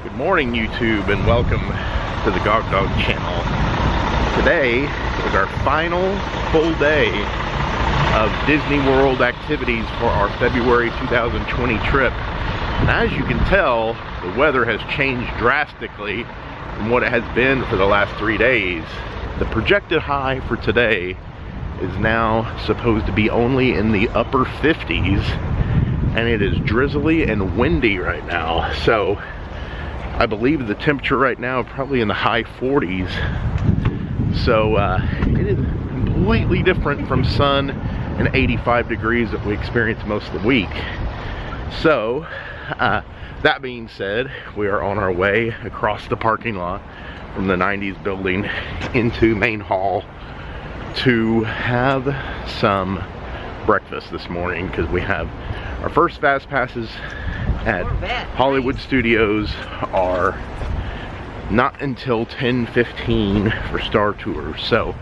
Good morning, YouTube, and welcome to the Gog Dog channel. Today is our final full day of Disney World activities for our February 2020 trip. And as you can tell, the weather has changed drastically from what it has been for the last 3 days. The projected high for today is now supposed to be only in the upper 50s, and it is drizzly and windy right now. So I believe the temperature right now is probably in the high 40s. So it is completely different from sun and 85 degrees that we experience most of the week. So that being said, we are on our way across the parking lot from the 90s building into Main Hall to have some breakfast this morning, because we have our first fast passes at Hollywood Studios are not until 10:15 for Star Tours. So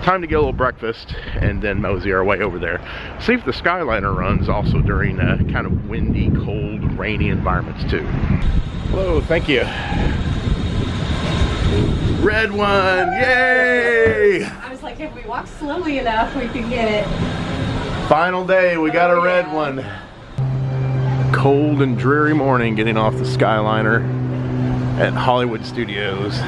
time to get a little breakfast and then mosey our way over there. See if the Skyliner runs also during kind of windy, cold, rainy environments too. Hello, thank you. Red one, yay! I was like, if we walk slowly enough, we can get it. Final day, we got a red one. Cold and dreary morning getting off the Skyliner at Hollywood Studios.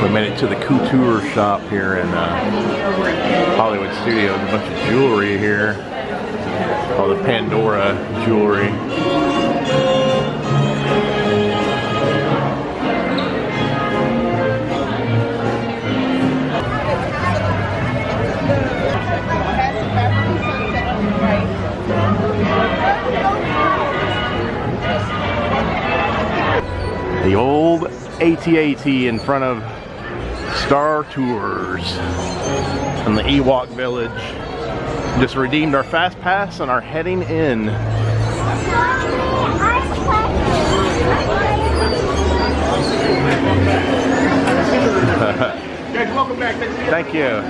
We made it to the couture shop here in Hollywood Studios. A bunch of jewelry here, all the Pandora jewelry. The old AT-AT in front of Star Tours from the Ewok Village. Just redeemed our fast pass and are heading in. Guys, welcome back. Thank you.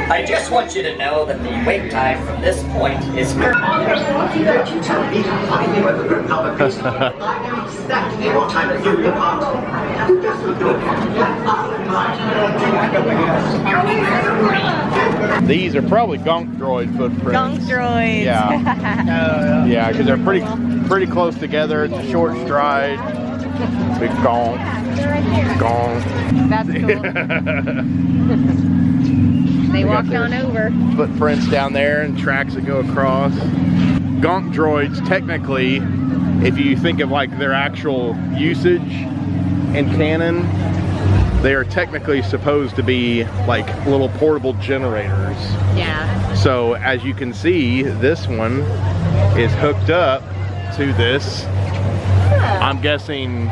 I just want you to know that the wait time from this point is These are probably Gonk Droid footprints. Gonk Droids. Yeah. Yeah, because they're pretty close together. It's a short stride. Big gonk. Gonk. That's cool. They walked on over. Footprints down there and tracks that go across. Gonk Droids, technically, if you think of like their actual usage in canon, they are technically supposed to be like little portable generators. Yeah. So as you can see, this one is hooked up to this, I'm guessing,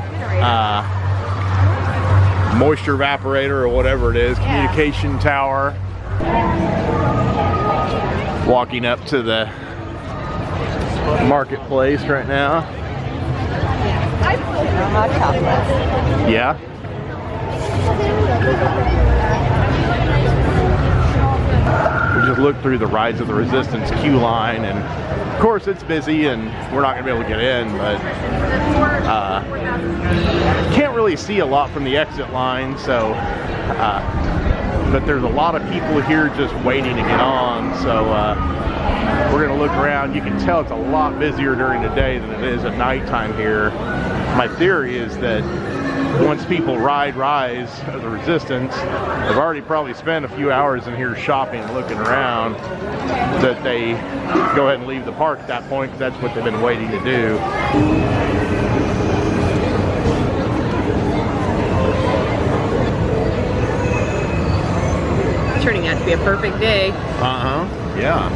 moisture evaporator or whatever it is, communication tower. Walking up to the marketplace right now. Hot chocolate. Yeah. We just looked through the Rise of the Resistance queue line, and of course it's busy and we're not gonna be able to get in, but can't really see a lot from the exit line, so but there's a lot of people here just waiting to get on, so we're gonna look around. You can tell it's a lot busier during the day than it is at nighttime here. My theory is that once people ride Rise of the Resistance, they've already probably spent a few hours in here shopping and looking around, that they go ahead and leave the park at that point, because that's what they've been waiting to do. Turning out to be a perfect day. Yeah.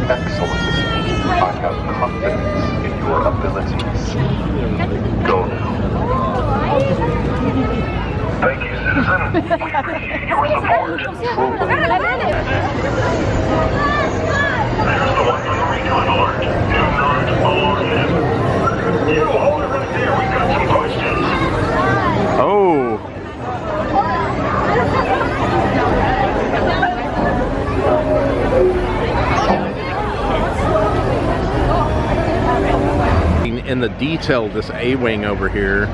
Excellent. I have confidence in your abilities. Go now. Thank you, citizen. We appreciate your support. There's the one for the recon alert. Do not alarm him. You hold it right there. We've got some questions. Oh. In the detail of this A-wing over here,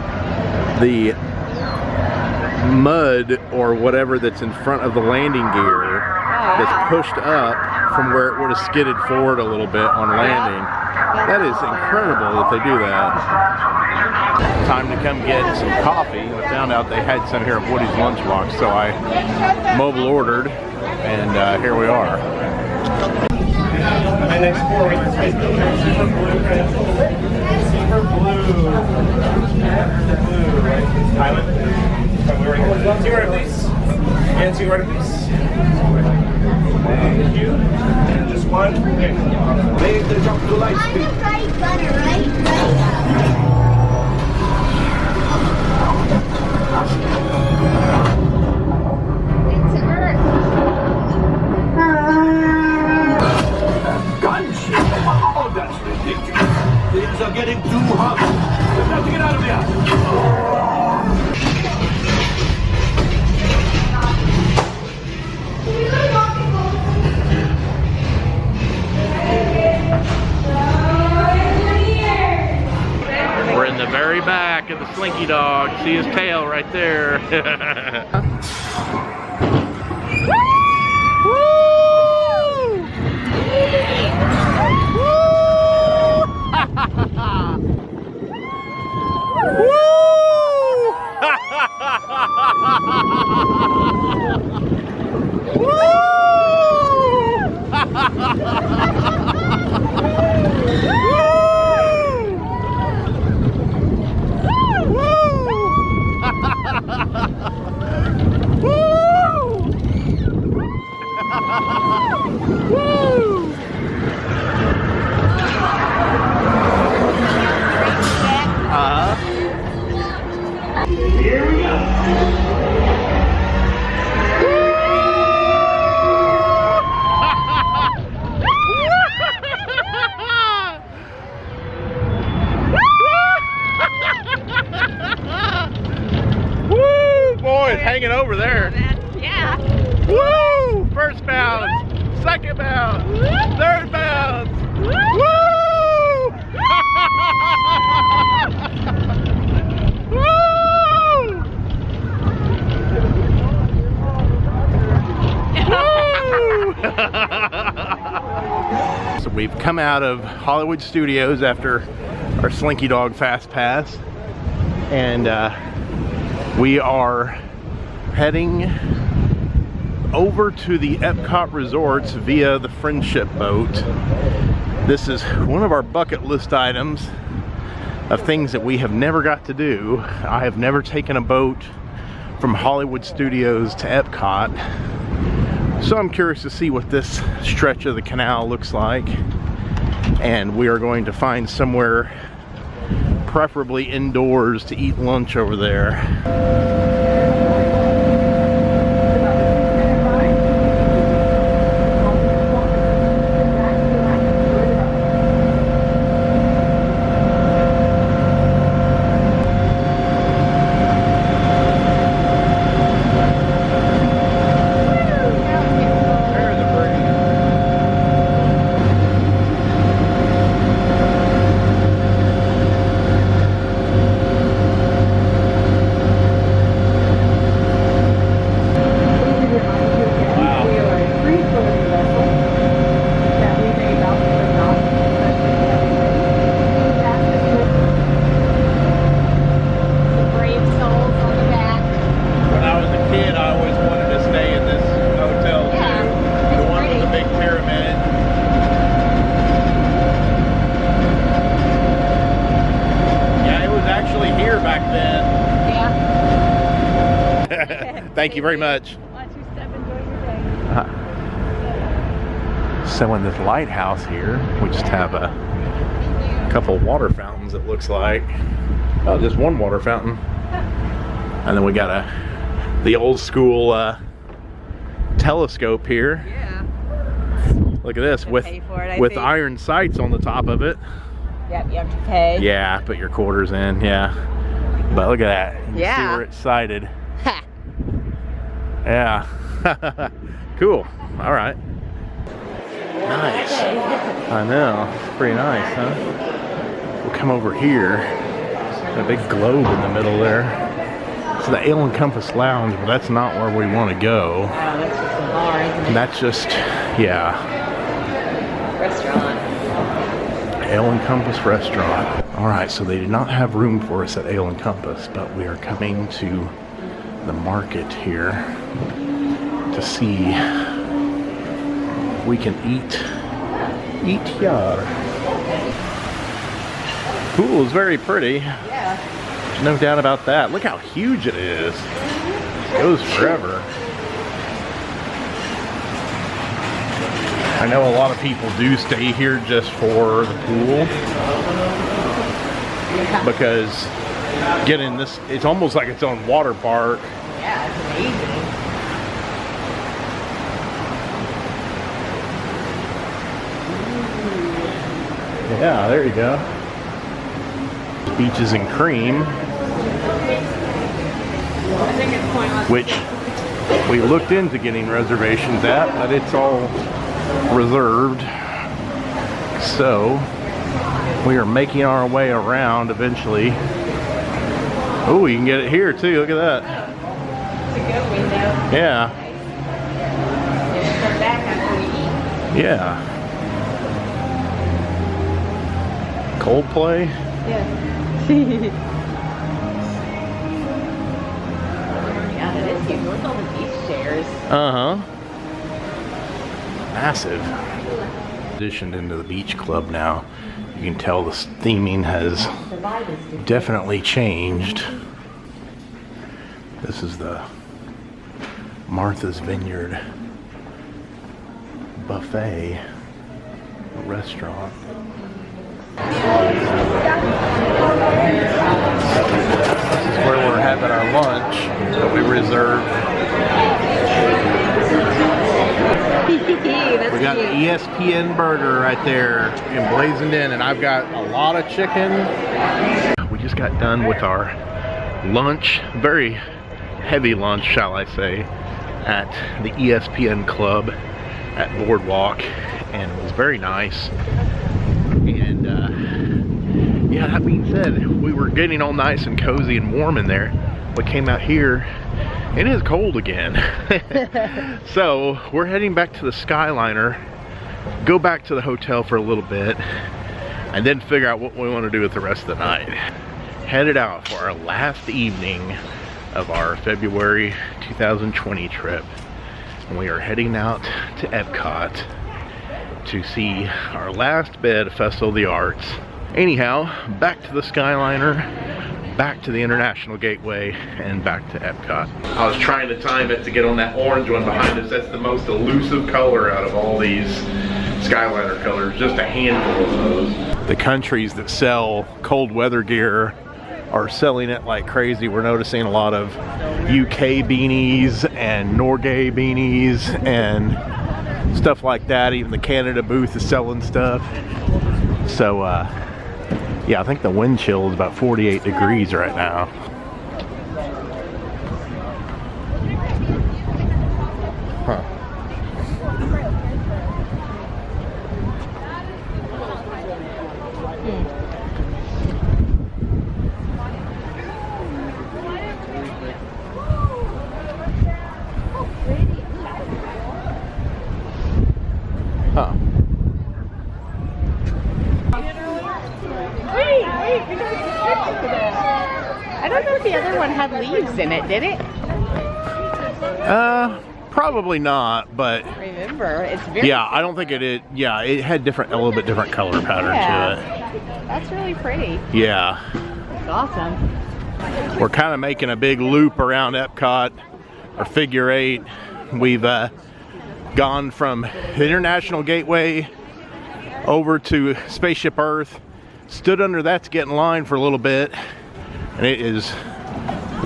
the mud or whatever that's in front of the landing gear that's pushed up from where it would have skidded forward a little bit on landing. That is incredible that they do that. Time to come get some coffee. I found out they had some here at Woody's Lunchbox, so I mobile ordered, and here we are. My next 4 weeks is super blue. Super blue. Island. 2 order, please. And 2 order, please. Thank you. And just 1. Leave the jump to light speed. Oh, that's ridiculous. Things are getting too hot. We've got to get out of here. We're in the very back of the Slinky Dog. See his tail right there. Here we go. Woo! Boy, it's hanging over there. Yeah. Woo! First bounce, second bounce, third bounce. Woo! So we've come out of Hollywood Studios after our Slinky Dog Fast Pass, and we are heading over to the Epcot resorts via the Friendship boat. This is one of our bucket list items of things that we have never got to do. I have never taken a boat from Hollywood Studios to Epcot, so I'm curious to see what this stretch of the canal looks like, and we are going to find somewhere preferably indoors to eat lunch over there. Thank you very much. Watch your step. Enjoy your day. So in this lighthouse here, we just have a couple water fountains, it looks like. Oh, just one water fountain. And then we got the old school telescope here. Yeah. Look at this, with pay for it, I think. iron sights on the top of it. Yep, you have to pay. Yeah, put your quarters in, yeah. But look at that. You can see Yeah. where it's sighted. Ha. Yeah. Cool. All right. Nice. I know. It's pretty nice, huh? We'll come over here. A big globe in the middle there. It's the Ale and Compass Lounge, but that's not where we want to go. Oh, that's just a bar, isn't it? That's just, yeah. Restaurant. Ale and Compass Restaurant. All right, so they did not have room for us at Ale and Compass, but we are coming to the market here to see if we can eat here. Pool is very pretty. Yeah. There's no doubt about that. Look how huge it is. It goes forever. I know a lot of people do stay here just for the pool because getting this, it's almost like its own water park. Yeah, it's amazing. Yeah, there you go. Peaches and cream, I think it's pointless. which we looked into getting reservations at, but it's all reserved. So we are making our way around eventually. Oh, you can get it here too. Look at that. It's a good window. Yeah. Just come back after we eat. Yeah. Coldplay. Yeah. Yeah, that is cute. Look at all the beach chairs. Uh-huh. Massive. Additioned into the beach club now. You can tell the theming has definitely changed. This is the Martha's Vineyard buffet restaurant. This is where we're having our lunch that we reserved. That's We got the cute. ESPN burger right there emblazoned in, and I've got a lot of chicken. We just got done with our lunch, very heavy lunch, shall I say, at the ESPN Club at Boardwalk, and it was very nice. And yeah, that being said, we were getting all nice and cozy and warm in there. We came out here, it is cold again. So we're heading back to the Skyliner, go back to the hotel for a little bit, and then figure out what we want to do with the rest of the night. Headed out for our last evening of our February 2020 trip. And we are heading out to Epcot to see our last bit of Festival of the Arts. Anyhow, back to the Skyliner, back to the International Gateway, and back to Epcot. I was trying to time it to get on that orange one behind us. That's the most elusive color out of all these Skyliner colors, just a handful of those. The countries that sell cold weather gear are selling it like crazy. We're noticing a lot of UK beanies and Norway beanies and stuff like that. Even the Canada booth is selling stuff. So yeah, I think the wind chill is about 48 degrees right now. Huh. Huh. I don't know if the other one had leaves in it, did it? Probably not, but Remember, it's very yeah, I don't think it did. Yeah, it had a little bit different color pattern to That's really pretty. it. Yeah. It's awesome. We're kind of making a big loop around Epcot our figure 8. We've gone from the International Gateway over to Spaceship Earth. Stood under that to get in line for a little bit, and it is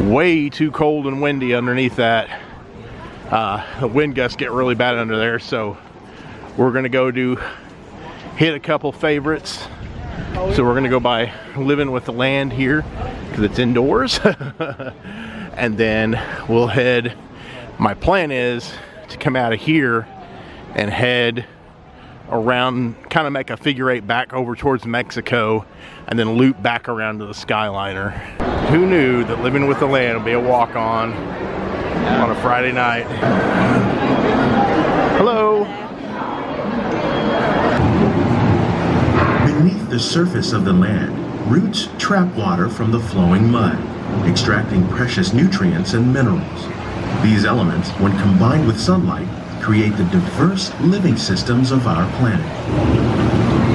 way too cold and windy underneath that. The wind gusts get really bad under there, so we're gonna go hit a couple favorites. So we're gonna go by Living with the Land here because it's indoors. And then we'll head, my plan is to come out of here and head around, kind of make a figure 8 back over towards Mexico, and then loop back around to the Skyliner. Who knew that Living with the Land would be a walk-on a Friday night? Hello. Beneath the surface of the land, roots trap water from the flowing mud, extracting precious nutrients and minerals. These elements, when combined with sunlight, create the diverse living systems of our planet.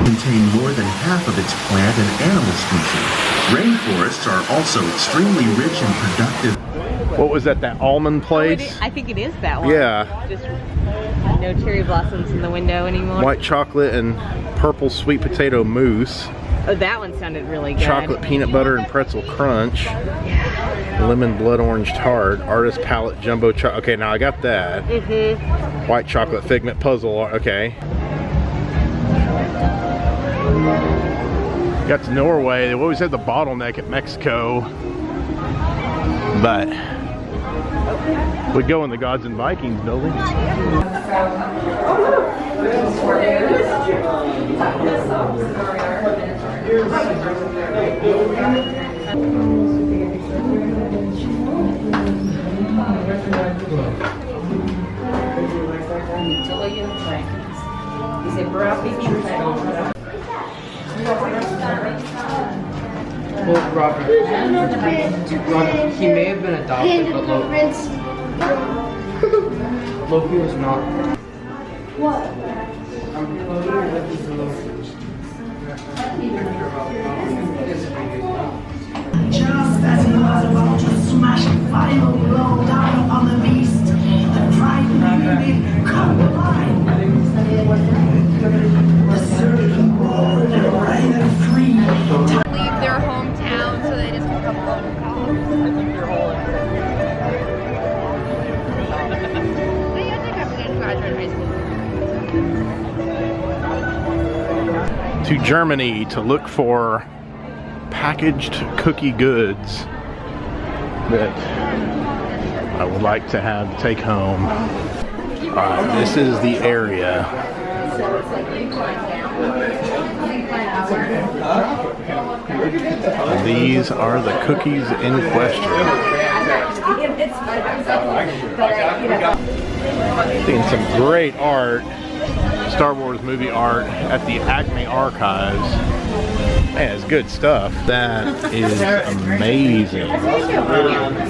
Contain more than half of its plant and animal species. Rainforests are also extremely rich and productive. What was that almond place? I think it is that one. Yeah. Just no cherry blossoms in the window anymore. White chocolate and purple sweet potato mousse. Oh, that one sounded really good. Chocolate peanut butter and pretzel crunch. Lemon blood orange tart. Artist palette jumbo chocolate. Okay, now I got that. White chocolate figment puzzle. Okay. Got to Norway. They always had the bottleneck at Mexico. But we go in the Gods and Vikings building. Well, Robert, he may have been adopted, but Loki was not. What? Just as he was about to smash a final blow down upon the beast, the frightened unit caught the line. The surgeon roared and ran and free. Leave their hometown so they just become local cops. I think they're whole. But yeah, I think I'm going to graduate high school. To Germany to look for packaged cookie goods that I would like to have take home. Alright, this is the area. These are the cookies in question. Seeing some great art, Star Wars movie art at the Acme Archives. Man, it's good stuff. That is amazing.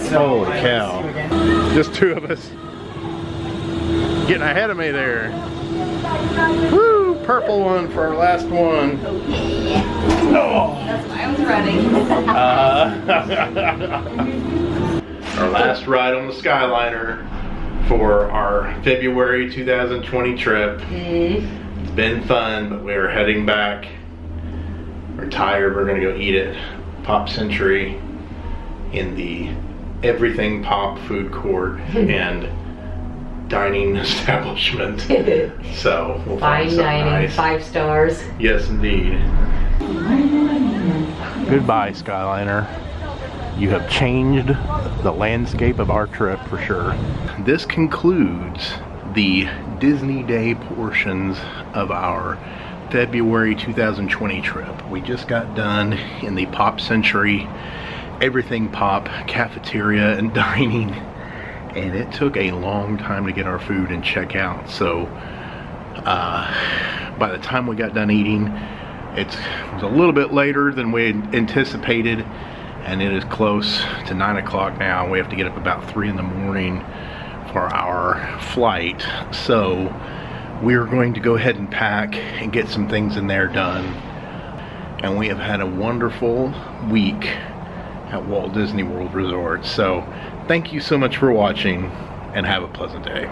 Holy cow. Just two of us getting ahead of me there. Woo! Purple one for our last one. Oh. That's why I was running. Our last ride on the Skyliner for our February 2020 trip. It's been fun, but we're heading back. We're tired. We're gonna go eat at Pop Century in the Everything Pop food court and dining establishment. So we'll find something nice. 5 stars. Yes, indeed. Goodbye, Skyliner. You have changed the landscape of our trip for sure. This concludes the Disney Day portions of our February 2020 trip. We just got done in the Pop Century Everything Pop cafeteria and dining, and it took a long time to get our food and check out. So by the time we got done eating, it was a little bit later than we had anticipated, and it is close to 9 o'clock now. We have to get up about 3 in the morning for our flight. So we're going to go ahead and pack and get some things in there done. And we have had a wonderful week at Walt Disney World Resort. So thank you so much for watching. and have a pleasant day.